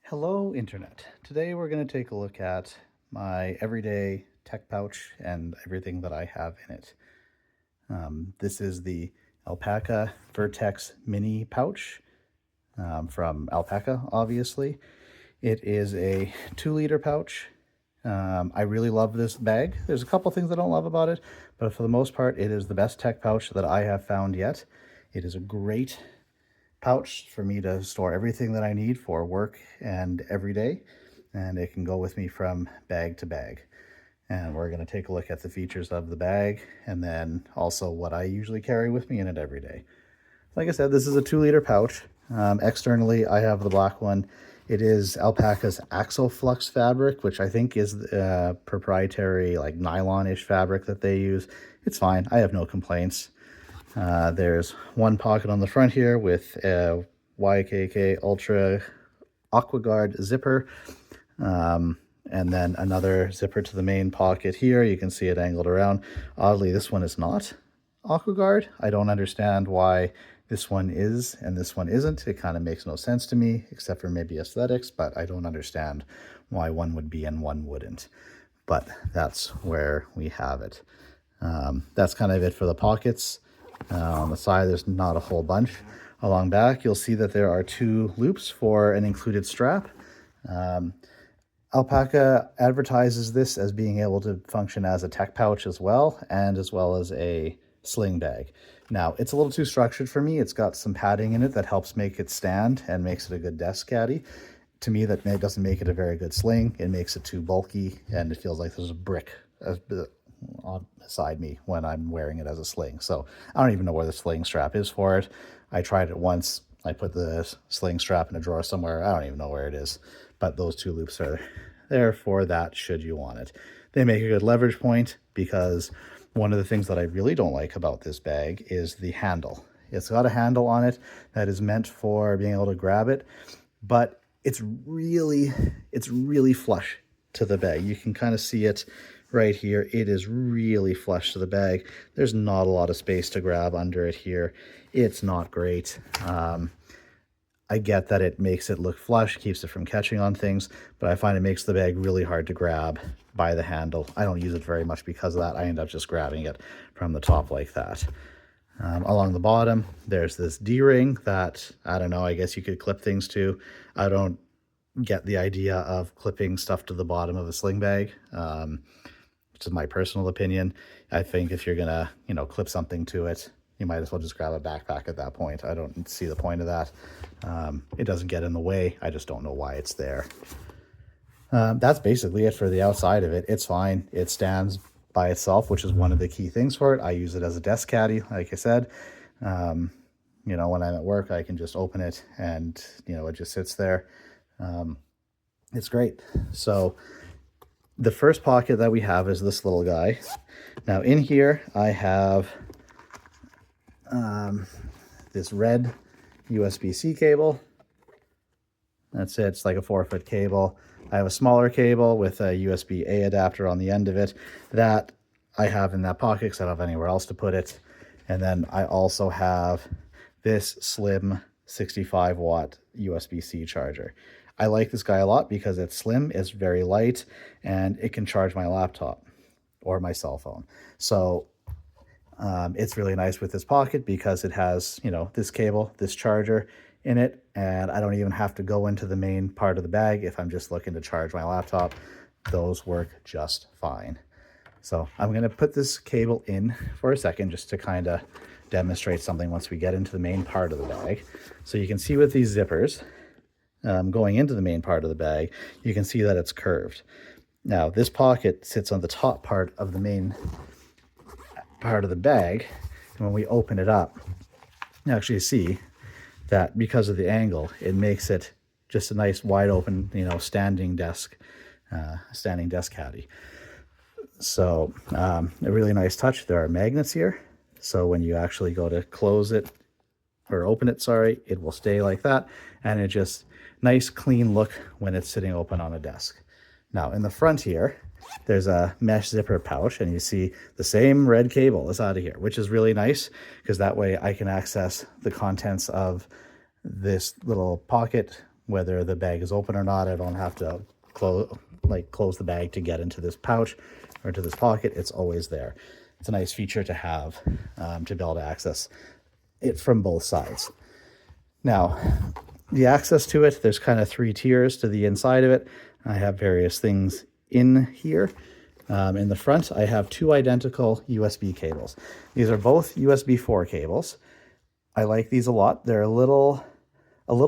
Hello, Internet. Today we're going to take a look at my everyday tech pouch and everything that I have in it. This is the Alpaka Vertex Mini pouch from Alpaka, obviously. It is a 2-liter pouch. I really love this bag. There's a couple things I don't love about it, but for the most part, it is the best tech pouch that I have found yet. It is a great pouch for me to store everything that I need for work and every day, and it can go with me from bag to bag. And we're going to take a look at the features of the bag and then also what I usually carry with me in it every day. Like I said, this is a 2-liter pouch. Externally, I have the black one. It is Alpaka's Axoflux fabric, which I think is proprietary, like nylon-ish fabric that they use. It's fine. I have no complaints. There's one pocket on the front here with a YKK Ultra AquaGuard zipper, and then another zipper to the main pocket here. You can see it angled around. Oddly, this one is not AquaGuard. I don't understand why this one is and this one isn't. It kind of makes no sense to me, except for maybe aesthetics, but I don't understand why one would be and one wouldn't. But that's where we have it. That's kind of it for the pockets. On the side, there's not a whole bunch. Along back, you'll see that there are 2 loops for an included strap. Alpaka advertises this as being able to function as a tech pouch as well as a sling bag. Now, it's a little too structured for me. It's got some padding in it that helps make it stand and makes it a good desk caddy. To me, that doesn't make it a very good sling. It makes it too bulky, and it feels like there's a brick beside me when I'm wearing it as a sling. So I don't even know where the sling strap is for it. I tried it once. I put the sling strap in a drawer somewhere. I don't even know where it is, but those 2 loops are there for that should you want it. They make a good leverage point because one of the things that I really don't like about this bag is the handle. It's got a handle on it that is meant for being able to grab it, but it's really flush to the bag. You can kind of see it right here. It is really flush to the bag. There's not a lot of space to grab under it here. It's not great. I get that it makes it look flush, keeps it from catching on things, but I find it makes the bag really hard to grab by the handle. I don't use it very much because of that. I end up just grabbing it from the top like that. Along the bottom, there's this D-ring that, I don't know, I guess you could clip things to. I don't get the idea of clipping stuff to the bottom of a sling bag. Which is my personal opinion. I think if you're gonna, clip something to it, you might as well just grab a backpack at that point. I don't see the point of that. It doesn't get in the way. I just don't know why it's there. That's basically it for the outside of it. It's fine. It stands by itself, which is one of the key things for it. I use it as a desk caddy, like I said. When I'm at work, I can just open it and, it just sits there. It's great. So the first pocket that we have is this little guy. Now in here, I have this red USB-C cable. That's it. It's like a 4-foot cable. I have a smaller cable with a USB-A adapter on the end of it that I have in that pocket because I don't have anywhere else to put it. And then I also have this slim 65-watt USB-C charger. I like this guy a lot because it's slim, it's very light, and it can charge my laptop or my cell phone. So it's really nice with this pocket because it has, this cable, this charger in it, and I don't even have to go into the main part of the bag if I'm just looking to charge my laptop. Those work just fine. So I'm going to put this cable in for a second just to kind of demonstrate something once we get into the main part of the bag. So you can see with these zippers, going into the main part of the bag, you can see that it's curved. Now, this pocket sits on the top part of the main part of the bag, and when we open it up, you actually see that because of the angle, it makes it just a nice wide open, standing desk caddy. So a really nice touch. There are magnets here, so when you actually go to close it or open it, sorry, it will stay like that, and it just nice clean look when it's sitting open on a desk. Now in the front here, there's a mesh zipper pouch, and you see the same red cable is out of here, which is really nice because that way I can access the contents of this little pocket whether the bag is open or not. I don't have to close the bag to get into this pouch or to this pocket. It's always there. It's a nice feature to have, to be able to access it from both sides. Now, the access to it, there's kind of 3 tiers to the inside of it. I have various things in here. In the front, I have 2 identical USB cables. These are both USB 4 cables. I like these a lot. They're a little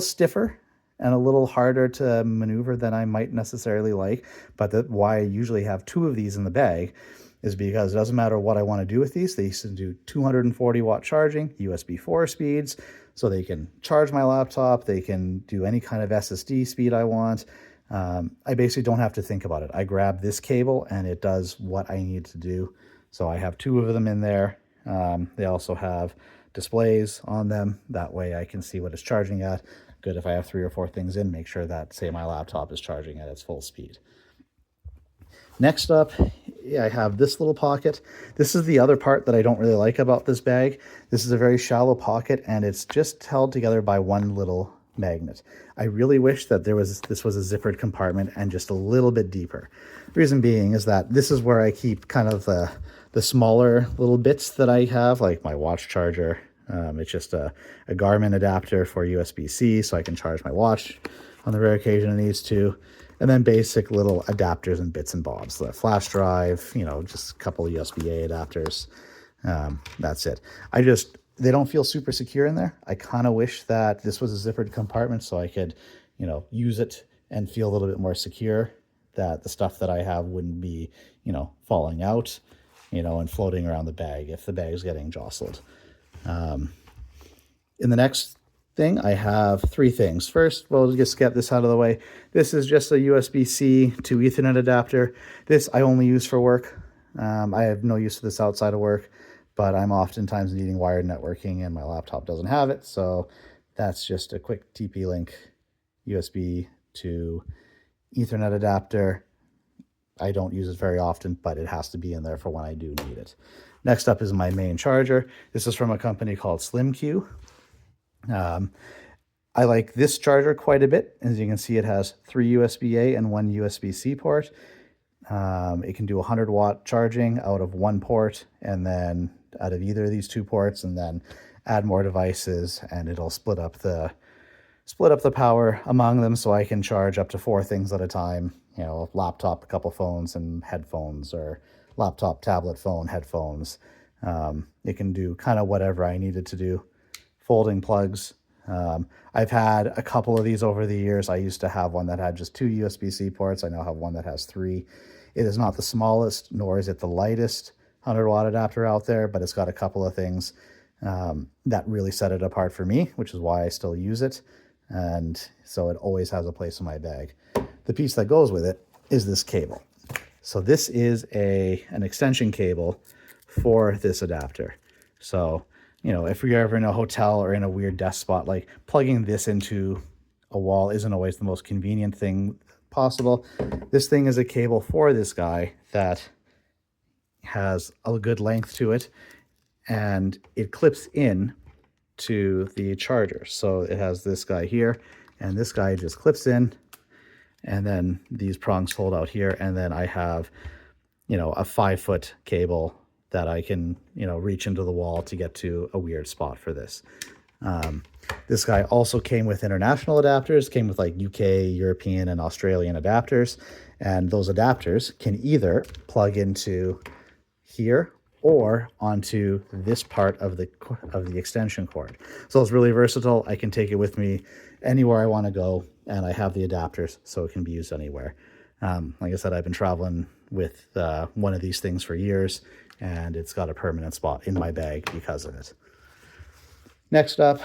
stiffer and a little harder to maneuver than I might necessarily like. But why I usually have 2 of these in the bag is because it doesn't matter what I want to do with these. They can do 240 watt charging, USB 4 speeds, so they can charge my laptop. They can do any kind of SSD speed I want. I basically don't have to think about it. I grab this cable and it does what I need to do. So I have 2 of them in there. They also have displays on them. That way I can see what it's charging at. Good if I have 3 or 4 things in, make sure that, say, my laptop is charging at its full speed. Next up, I have this little pocket. This is the other part that I don't really like about this bag. This is a very shallow pocket and it's just held together by one little magnet. I really wish that this was a zippered compartment and just a little bit deeper. The reason being is that this is where I keep kind of the smaller little bits that I have, like my watch charger. It's just a Garmin adapter for USB-C, so I can charge my watch on the rare occasion it needs to. And then basic little adapters and bits and bobs, the flash drive, just a couple of USB-A adapters. That's it. They don't feel super secure in there. I kind of wish that this was a zippered compartment so I could, use it and feel a little bit more secure, that the stuff that I have wouldn't be, falling out, and floating around the bag if the bag is getting jostled. In the next thing, I have 3 things. First, we'll just get this out of the way. This is just a USB-C to Ethernet adapter. This I only use for work. I have no use for this outside of work, but I'm oftentimes needing wired networking and my laptop doesn't have it. So that's just a quick TP-Link USB to Ethernet adapter. I don't use it very often, but it has to be in there for when I do need it. Next up is my main charger. This is from a company called SlimQ. I like this charger quite a bit. As you can see, it has 3 USB-A and 1 USB-C port. It can do 100 watt charging out of 1 port and then out of either of these 2 ports, and then add more devices and it'll split up the power among them, so I can charge up to 4 things at a time. Laptop, a couple phones and headphones, or laptop, tablet, phone, headphones. It can do kind of whatever I need it to do. Folding plugs. I've had a couple of these over the years. I used to have one that had just 2 USB-C ports. I now have one that has 3. It is not the smallest, nor is it the lightest 100 watt adapter out there, but it's got a couple of things that really set it apart for me, which is why I still use it. And so it always has a place in my bag. The piece that goes with it is this cable. So this is an extension cable for this adapter. So, if you're ever in a hotel or in a weird desk spot, like plugging this into a wall isn't always the most convenient thing possible. This thing is a cable for this guy that has a good length to it, and it clips in to the charger. So it has this guy here, and this guy just clips in, and then these prongs fold out here, and then I have, a 5-foot cable that I can, reach into the wall to get to a weird spot for this. This guy also came with international adapters, came with like UK, European, and Australian adapters, and those adapters can either plug into here or onto this part of the extension cord. So it's really versatile. I can take it with me anywhere I want to go, and I have the adapters so it can be used anywhere. Like I said, I've been traveling with one of these things for years, and it's got a permanent spot in my bag because of it. Next up,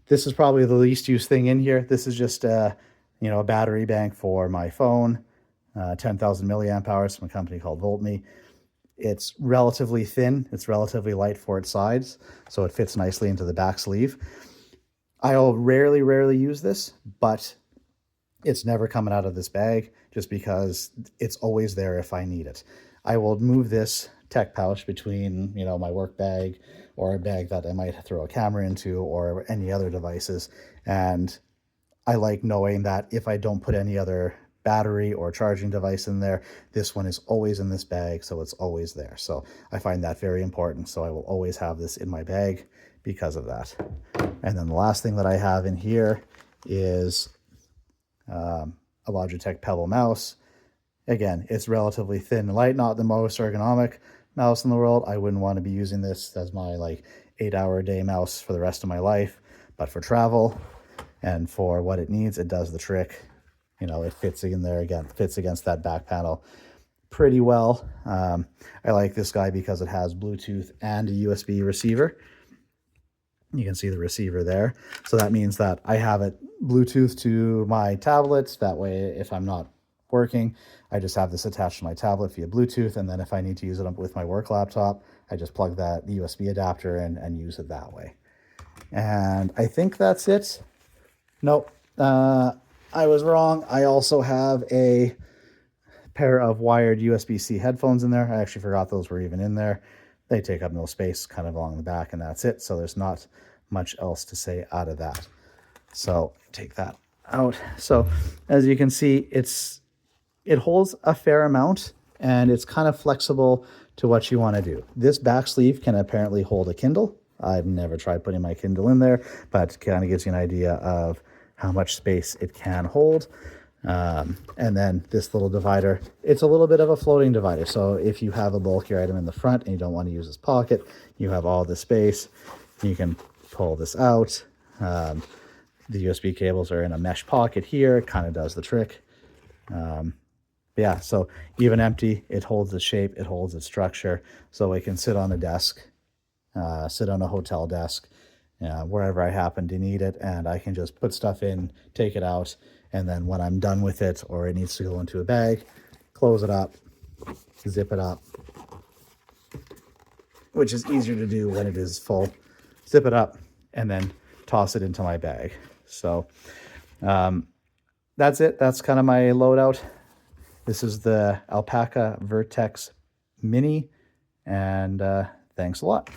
this is probably the least used thing in here. This is just a battery bank for my phone, 10,000 milliamp hours from a company called VoltMe. It's relatively thin. It's relatively light for its size, so it fits nicely into the back sleeve. I'll rarely use this, but it's never coming out of this bag just because it's always there if I need it. I will move this tech pouch between, my work bag or a bag that I might throw a camera into or any other devices, and I like knowing that if I don't put any other battery or charging device in there, this one is always in this bag, so it's always there. So I find that very important. So I will always have this in my bag because of that. And then the last thing that I have in here is a Logitech Pebble mouse. Again, it's relatively thin and light, not the most ergonomic mouse in the world. I wouldn't want to be using this as my like 8-hour-a-day mouse for the rest of my life, but for travel and for what it needs, it does the trick. You know, it fits in there again, fits against that back panel pretty well. I like this guy because it has Bluetooth and a USB receiver. You can see the receiver there. So that means that I have it Bluetooth to my tablets. That way, if I'm not working, I just have this attached to my tablet via Bluetooth. And then if I need to use it with my work laptop, I just plug that USB adapter in and use it that way. And I think that's it. Nope. I was wrong. I also have a pair of wired USB-C headphones in there. I actually forgot those were even in there. They take up no space kind of along the back, and that's it. So there's not much else to say out of that. So take that out. So as you can see, it holds a fair amount, and it's kind of flexible to what you want to do. This back sleeve can apparently hold a Kindle. I've never tried putting my Kindle in there, but kind of gives you an idea of how much space it can hold. And then this little divider, it's a little bit of a floating divider. So if you have a bulkier item in the front and you don't want to use this pocket, you have all the space. You can pull this out. The USB cables are in a mesh pocket here. It kind of does the trick. Yeah, so even empty, it holds its shape, it holds its structure. So it can sit on a desk, sit on a hotel desk, wherever I happen to need it. And I can just put stuff in, take it out. And then when I'm done with it, or it needs to go into a bag, close it up, zip it up, which is easier to do when it is full. Zip it up and then toss it into my bag. So that's it. That's kind of my loadout. This is the Alpaka Vertex Mini, and thanks a lot.